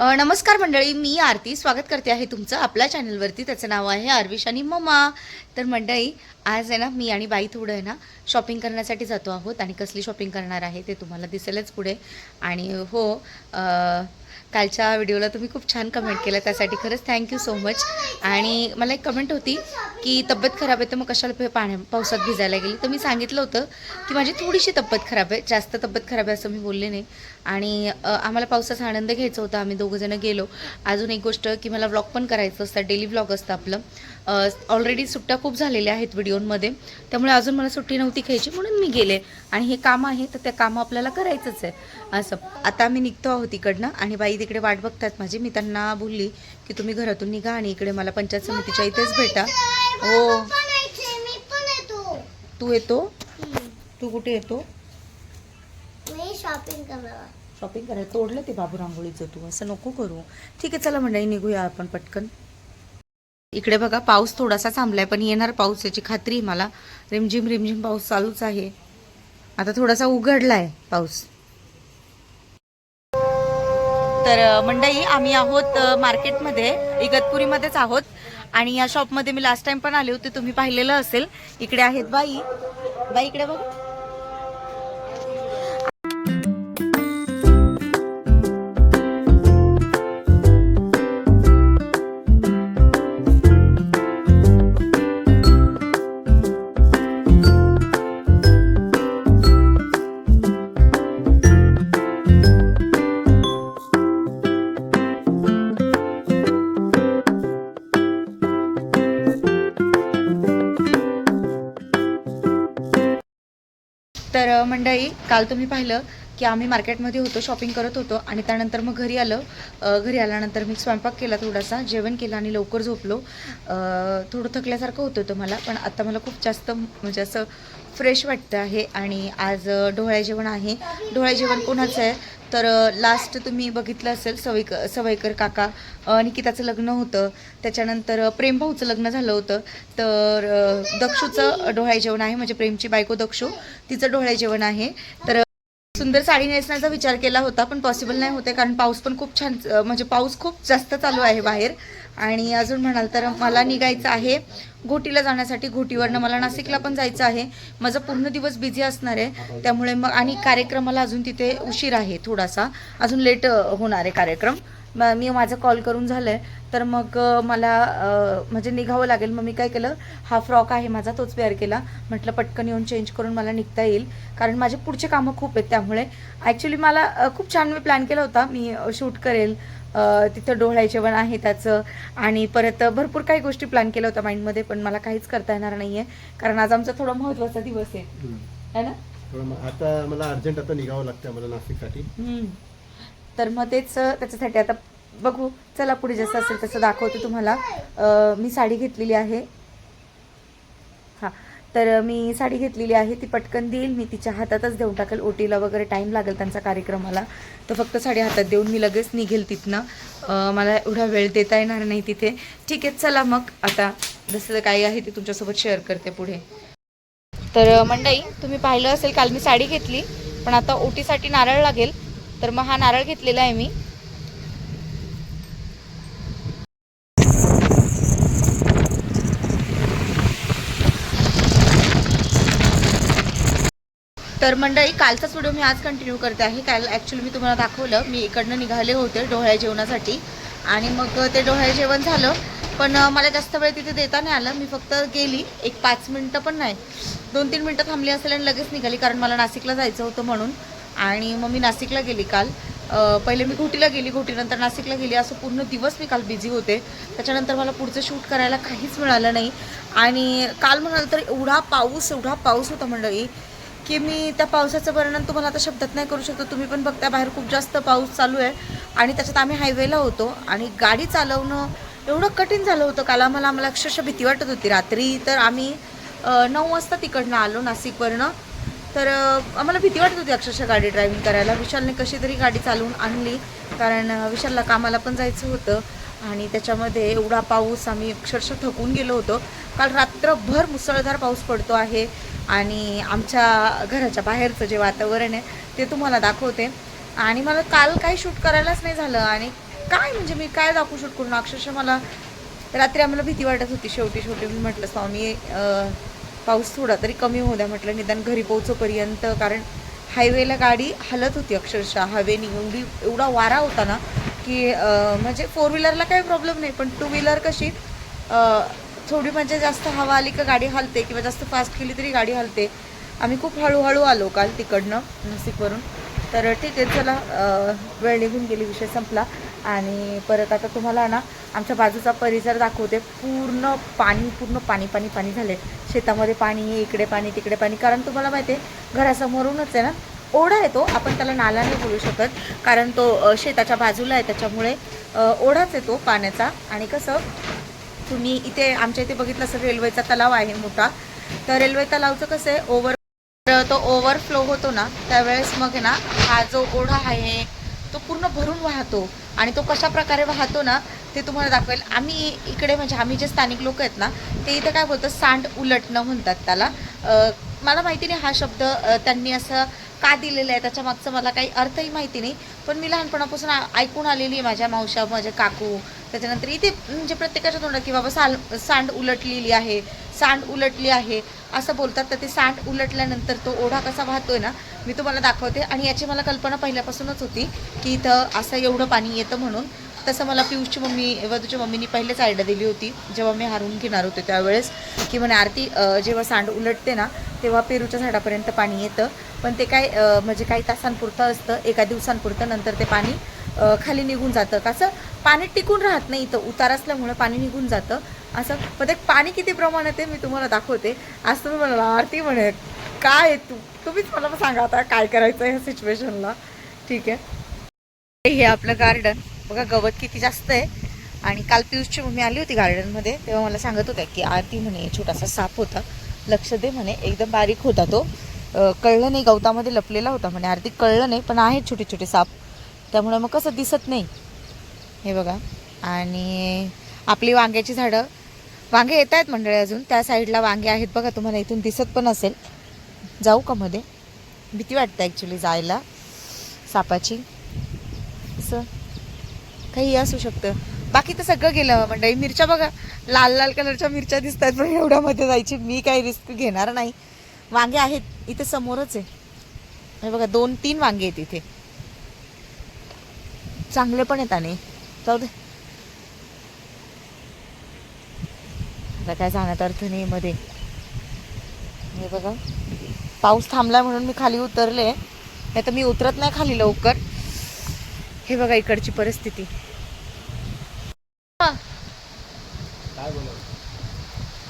नमस्कार मंडळी, मी आरती स्वागत करते आहे तुमचं आपल्या चॅनलवरती. त्याचं नाव आहे आरविश आणि मम्मा. तर मंडळी, आज आहे ना मी आणि बाई थोडं आहे ना शॉपिंग करण्यासाठी जातो आहोत आणि कसली शॉपिंग करणार आहे ते तुम्हाला दिसेलच पुढे. आणि हो, कालच्या व्हिडिओला तुम्ही खूप छान कमेंट केलं, त्यासाठी खरंच थँक्यू सो मच. आणि मला एक कमेंट होती की तब्येत खराब आहे तर मग कशाला पावसात भिजायला गेली. तर मी सांगितलं होतं की माझी थोडीशी तब्येत खराब आहे, जास्त तब्येत खराब आहे असं मी बोलले नाही. आणि आम्हाला पावसाचा आनंद घ्यायचा होता, आम्ही दोघंजणं गेलो. अजून एक गोष्ट की मला व्लॉग पण करायचं असतं, डेली व्लॉग असतं आपलं. ऑलरेडी सुट्ट्या खूप झालेल्या आहेत व्हिडिओमध्ये, त्यामुळे अजून मला सुट्टी नव्हती घ्यायची म्हणून मी गेले. आणि हे काम आहे तर त्या कामं आपल्याला करायचंच आहे असं. आता आम्ही निघतो आहोत इकडनं आणि बाई तिकडे वाट बघतात माझी. मी त्यांना बोलली की तुम्ही घरातून निघा आणि इकडे मला पंचायत समितीच्या इथेच भेटा. हो, तू येतो? तू कुठे येतो? शॉपिंग करायला. तोडलं ते बाबू रांगोळीचं, तू असं नको करू. ठीक आहे, चला मंडळी निघूया आपण पटकन. इकडे बघा, पाऊस थोडासा थांबलाय पण येणार पाऊस याची खात्री आहे मला. रिमझिम रिमझिम पाऊस चालूच आहे. आता थोडासा उघडलाय पाऊस. तर मंडळी, आम्ही आहोत मार्केटमध्ये, इगतपुरीमध्येच आहोत. आणि या शॉपमध्ये मी लास्ट टाइम पण आले होते, तुम्ही पाहिलेलं असेल. इकडे आहेत बाई. बाई इकडे बघ. तर मंडळी, काल तुम्ही पाहिलं की आम्ही मार्केटमध्ये होतो, शॉपिंग करत होतो आणि त्यानंतर मग घरी आलो. घरी आल्यानंतर मी स्वयंपाक केला, थोडासा जेवण केलं आणि लवकर झोपलो. थोडं थकल्यासारखं होतं होतं मला, पण आता मला खूप जास्त म्हणजे असं फ्रेश वाटतं आहे. आणि आज डोहाळे जेवण आहे. डोहाळे जेवण कोणाचं आहे तर लास्ट तुम्ही बघितलं असेल, सवयकर काका निकिताचं लग्न होतं. त्याच्यानंतर प्रेमभाऊचं लग्न झालं होतं. तर दक्षूचं डोहाळे जेवण आहे, म्हणजे प्रेमची बायको दक्षू, तिचं डोहाळे जेवण आहे. तर सुंदर साडी नेसण्याचा विचार केला होता पण पॉसिबल नाही होते, कारण पाऊस पण खूप छान, म्हणजे पाऊस खूप जास्त चालू आहे बाहेर. आणि अजून म्हणाल तर मला निघायचं आहे घोटीला जाण्यासाठी. घोटीवरनं मला नाशिकला पण जायचं आहे. माझा पूर्ण दिवस बिझी असणार आहे, त्यामुळे मग आणि कार्यक्रमाला अजून तिथे उशीर आहे, थोडासा अजून लेट होणार आहे कार्यक्रम. मी माझं कॉल करून झालं आहे, तर मग मला म्हणजे निघावं लागेल. मग मी काय केलं, हा फ्रॉक आहे माझा, तोच वेअर केला. म्हटलं पटकन येऊन चेंज करून मला निघता येईल, कारण माझे पुढचे कामं खूप आहेत. त्यामुळे ॲक्च्युली मला खूप छान मी प्लॅन केला होता, मी शूट करेल तिथं डोहाळे जेवण आहे त्याचं, आणि परत भरपूर काही गोष्टी प्लॅन केल्या होत्या माइंडमध्ये, पण मला काहीच करता येणार नाही आहे, कारण आज आमचा थोडा महत्त्वाचा दिवस आहे ना. आता मला अर्जंट आता निघावं लागतं मला नाशिकसाठी. तर मग तेच त्याच्यासाठी आता बघू, चला पुढे जसं असेल तसं दाखवते तुम्हाला. मी साडी घेतलेली आहे. हां, तर मी साडी घेतलेली आहे, ती पटकन देईल, मी तिच्या हातातच देऊन टाकेल. ओटीला वगैरे टाईम लागेल त्यांचा कार्यक्रमाला, तर फक्त साडी हातात देऊन मी लगेच निघेल तिथनं. मला एवढा वेळ देता येणार नाही तिथे. ठीक आहे, चला मग आता जसं काही आहे ते तुमच्यासोबत शेअर करते पुढे. तर मंडळी, तुम्ही पाहिलं असेल काल मी साडी घेतली, पण आता ओटीसाठी नारळ लागेल, तर मग हा नारळ घेतलेला आहे मी. तर मंडळी, कालचाच व्हिडिओ मी आज कंटिन्यू करते आहे. काल ॲक्च्युली मी तुम्हाला दाखवलं, मी इकडनं निघाले होते डोहाळे जेवणासाठी, आणि मग ते डोहाळे जेवण झालं, पण मला जास्त वेळ तिथे देता नाही आलं. मी फक्त गेली, एक 5 मिनटं पण नाही, 2-3 मिनटं थांबली असेल आणि लगेच निघाली, कारण मला नाशिकला जायचं होतं म्हणून. आणि मग मी नाशिकला गेली काल. पहिले मी घोटीला गेली, घोटीनंतर नाशिकला गेली, असं पूर्ण दिवस मी काल बिझी होते. त्याच्यानंतर मला पुढचं शूट करायला काहीच मिळालं नाही. आणि काल म्हणाल तर एवढा पाऊस होता मंडळी, की मी त्या पावसाचं वर्णन तुम्हाला आता शब्दात नाही करू शकतो. तुम्ही पण बघता बाहेर खूप जास्त पाऊस चालू आहे, आणि त्याच्यात आम्ही हायवेला होतो आणि गाडी चालवणं एवढं कठीण झालं होतं काल आम्हाला अक्षरशः भीती वाटत होती. रात्री तर आम्ही 9 वाजता तिकडनं आलो नाशिकवरनं. तर आम्हाला भीती वाटत होती अक्षरशः गाडी ड्रायव्हिंग करायला. विशालने कशी तरी गाडी चालवून आणली, कारण विशालला कामाला पण जायचं होतं. आणि त्याच्यामध्ये एवढा पाऊस, आम्ही अक्षरशः थकून गेलो होतो. काल रात्रभर मुसळधार पाऊस पडतो आहे, आणि आमच्या घराच्या बाहेरचं जे वातावरण आहे ते तुम्हाला दाखवते. आणि मला काल काही शूट करायलाच नाही झालं, आणि काय म्हणजे मी काय दाखवू शूट करून, अक्षरशः मला रात्री आम्हाला भीती वाटत होती. शेवटी मी म्हटलं स्वामी पाऊस थोडा तरी कमी होऊ द्या म्हटलं, निदान घरी पोहोचोपर्यंत. कारण हायवेला गाडी हलत होती अक्षरशः हवेनी, एवढा वारा होता ना की म्हणजे 4 व्हीलरला काही प्रॉब्लेम नाही, पण 2 व्हीलर कशी थोडी म्हणजे जास्त हवा आली का गाडी हलते, किंवा जास्त फास्ट केली तरी गाडी हलते. आम्ही खूप हळूहळू आलो काल तिकडनं नाशिकवरून. तर ठीक आहे चला, वेळ निघून गेली, विषय संपला. आणि परत आता तुम्हाला ना आमच्या बाजूचा परिसर दाखवते. पूर्ण पाणी झाले. शेतामध्ये पाणी आहे, इकडे पाणी तिकडे पाणी. कारण तुम्हाला माहिती आहे घरासमोरूनच आहे ना ओढा येतो, आपण त्याला नाला नाही बोलू शकत, कारण तो शेताच्या बाजूला आहे, त्याच्यामुळे ओढाच येतो पाण्याचा. आणि कसं तुम्ही इथे आमच्या इथे बघितलं असेल, रेल्वेचा तलाव आहे मोठा. तर रेल्वे तलावचं कसं आहे, तो ओव्हरफ्लो होतो ना त्यावेळेस मग आहे ना हा जो ओढा आहे तो पूर्ण भरून वाहतो. आणि तो कशा प्रकारे वाहतो ना ते तुम्हाला दाखवेल. आम्ही इकडे म्हणजे आम्ही जे स्थानिक लोक आहेत ना ते इथे काय बोलतात, सांड उलटणं म्हणतात त्याला. मला माहिती नाही हा शब्द त्यांनी असं का दिलेलं आहे, त्याच्या मागचं मला काही अर्थही माहिती नाही. पण मी लहानपणापासून ऐकून आलेली आहे, माझ्या मावशा, माझे काकू, त्याच्यानंतर इथे म्हणजे प्रत्येकाच्या तोंडात की बाबा सांड उलटलेली आहे, सांड उलटली आहे असं बोलतात. तर ते सांड उलटल्यानंतर तो ओढा कसा वाहतोय ना मी तुम्हाला दाखवते. आणि याची मला कल्पना पहिल्यापासूनच होती की इथं असं एवढं पाणी येतं म्हणून. तसं मला पियुषची मम्मी, वधूच्या मम्मीनी पहिलेच आयडिया दिली होती जेव्हा मी हारून घेणार होते त्यावेळेस, की म्हणे आरती जेव्हा सांड उलटते ना तेव्हा पेरूच्या झाडापर्यंत पाणी येतं. पण ते काय म्हणजे काही तासांपुरतं असतं, एका दिवसांपुरतं, नंतर ते पाणी खाली निघून जातं. कसं पाणी टिकून राहत नाही, इथं उतार असल्यामुळे पाणी निघून जातं असं. पण ते पाणी किती प्रमाणात आहे मी तुम्हाला दाखवते. आज तुम्ही म्हणाला आरती म्हणे काय तुम्हीच मला सांगा आता काय करायचं ह्या सिच्युएशनला. ठीक आहे, हे आपलं गार्डन बघा, गवत किती जास्त आहे. आणि काल पियुषची मम्मी आली होती गार्डनमध्ये, तेव्हा मला सांगत होत्या की आरती म्हणे छोटासा साप होता, लक्ष दे म्हणे, एकदम बारीक होता तो, कळलं नाही, गवतामध्ये लपलेला होता म्हणे. आरती कळलं नाही, पण आहेत छोटे छोटे साप, त्यामुळे मग कसं दिसत नाही. हे बघा. आणि आपली वांग्याची झाडं, वांगे येत आहेत मंडळी अजून, त्या साईडला वांगे आहेत बघा, तुम्हाला इथून दिसत पण असेल. जाऊ का मध्ये, भीती वाटते ॲक्च्युली जायला सापाची, असं काही असू शकतं. बाकी तर सगळं गेलं मंडळी. मिरच्या बघा, लाल लाल कलरच्या मिरच्या दिसत आहेत, पण एवढ्यामध्ये जायची मी काही रिस्क घेणार नाही. वांगे आहेत इथे समोरच आहे, हे बघा 2-3 वांगे आहेत इथे, चांगले पण आहेत. आणि जाऊ दे, आता काय जाण्यात अर्थ नाही मध्ये. हे बघा पाऊस थांबला म्हणून मी खाली उतरले, नाही तर मी उतरत नाही खाली लवकर. हे बघा इकडची परिस्थिती. काय बोलावं,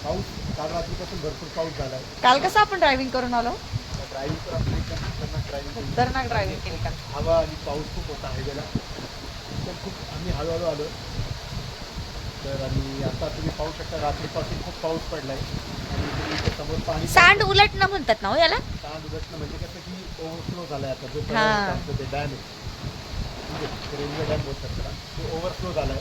पाऊस काल रात्रीपासून भरपूर पाऊस झाला आहे. काल कसं आपण ड्रायव्हिंग करून आलो, ड्रायव्हिंग तर आपली एकदम खतरनाक ड्रायव्हिंग केली काल. हवा आणि पाऊस खूप होता हायवेला, तर खूप आम्ही हळूहळू आलो. तर आणि आता तुम्ही पाहू शकता रात्रीपासून खूप पाऊस पडलाय. आणि तुम्ही इथे समोर पाणी, सांड उलटणं म्हणतात ना हो याला. सांड उलटणं म्हणजे कसं की ओव्हरफ्लो झालाय आता, जो हां. ते डॅम आहे, रेल्वे डॅम बोलतात त्याला, तो ओव्हरफ्लो झालाय.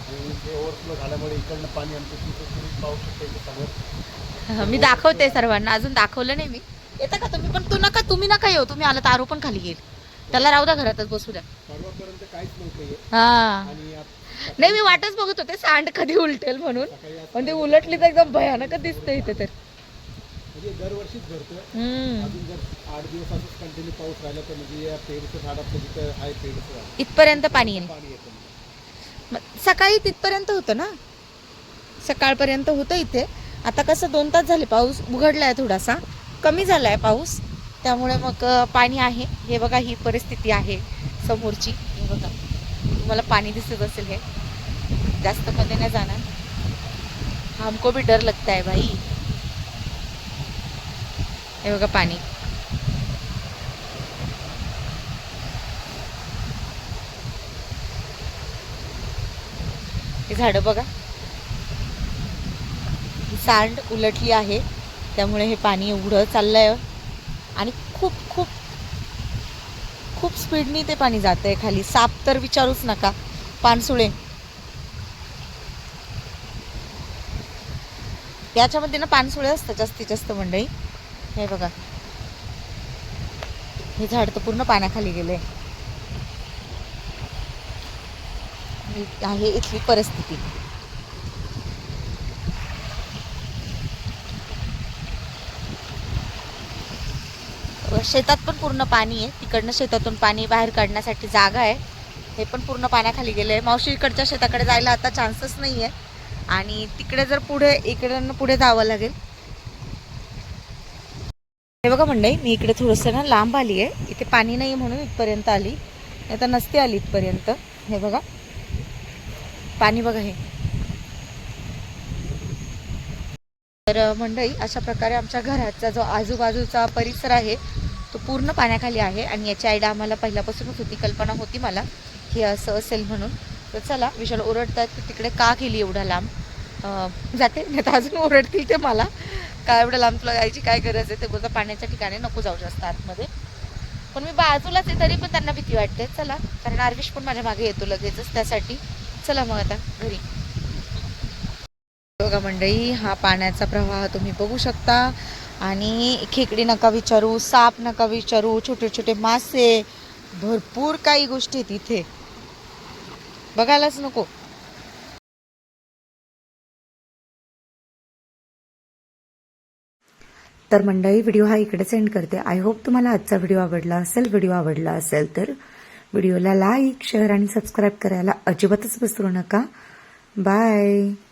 आणि ते ओव्हरफ्लो झाल्यामुळे इकडनं पाणी आमचं तिथं तुम्ही पाहू शकता इथे समोर. मी दाखवते सर्वांना, अजून दाखवलं नाही मी. येतं का तुम्ही, पण तुम्ही नका येऊ, तुम्ही आला तर आरू पण खाली येईल, त्याला राहू द्या घरातच बसू द्या. परवापर्यंत काहीच नव्हतं. हा आणि नाही, मी वाटच बघत होते सांड कधी उलटेल म्हणून, पण ते उलटली तर एकदम भयानक दिसते इथे तर. म्हणजे दरवर्षीच घडतं. अजून जर 8 दिवस असंच कंटिन्यू पाऊस राहिला तर म्हणजे या पेरूचं झाडाचं जिथं आहे पेरूचं झाड इथपर्यंत पाणी येईल. पाणी येतं. सकाळी तिथपर्यंत होतं ना, सकाळपर्यंत होतं इथे. आता कसं 2 तास झाले पाऊस उघडलाय, थोडासा कमी झालाय पाऊस, त्यामुळे मग पाणी आहे. हे बघा ही परिस्थिती आहे समोरची, हे बघा तुम्हाला पाणी दिसत असेल. हे जास्त मध्ये नाही जाणार, हमको भी डर लगता है भाई. हे बघा पाणी, हे झाडं बघा, सांड उलटली आहे त्यामुळे हे पाणी एवढं चाललंय. आणि खूप खूप खूप स्पीडनी ते पाणी जात आहे खाली. साप तर विचारूच नका, पानसुळे याच्यामध्ये ना पानसुळे असतात जास्तीत जास्त मंडळी. हे बघा हे झाड तर पूर्ण पाण्याखाली गेले. ही आहे इथली परिस्थिती. शेतात पण पूर्ण पाणी आहे. तिकडनं शेतातून पाणी बाहेर काढण्यासाठी जागा आहे. हे पण पूर्ण पाण्याखाली गेलं आहे. मावशीकडच्या शेताकडे जायला आता चान्सच नाही आहे. आणि तिकडे जर पुढे इकडनं पुढे जावं लागेल. हे बघा मंडळी, मी इकडे थोडंसं ना लांब आली आहे. इथे पाणी नाही म्हणून इथपर्यंत आली, आता नसते आली इथपर्यंत. हे बघा पाणी बघा हे. तर मंडळी अशा प्रकारे आमच्या घराचा जो आजूबाजूचा परिसर आहे तो पूर्ण पाण्याखाली आहे. आणि याची आयडिया आम्हाला पहिल्यापासूनच होती, कल्पना होती मला की असं असेल म्हणून. तर चला, विशाल ओरडतात की तिकडे का गेली एवढा लांब. जाते नाही तर अजून ओरडतील ते मला, काय एवढं लांब तुला जायची काय गरज आहे. ते बोलतं पाण्याच्या ठिकाणी नको जाऊ जास्त आतमध्ये. पण मी बाजूलाच आहे तरी पण त्यांना भीती वाटते. चला, कारण आर्विश पण माझ्या मागे येतो लगेचच त्यासाठी. चला मग आता घरी. बघा मंडळी, हा पाण्याचा प्रवाह तुम्ही बघू शकता. आणि खेकडी नका विचारू, साप नका विचारू, छोटे छोटे मासे, भरपूर काही गोष्टी आहेत इथे, बघायलाच नको. तर मंडळी, व्हिडिओ हा इकडेच एंड करते. आय होप तुम्हाला आजचा व्हिडिओ आवडला असेल. व्हिडिओ आवडला असेल तर व्हिडिओला लाईक, शेअर आणि सबस्क्राईब करायला अजिबातच विसरू नका. बाय.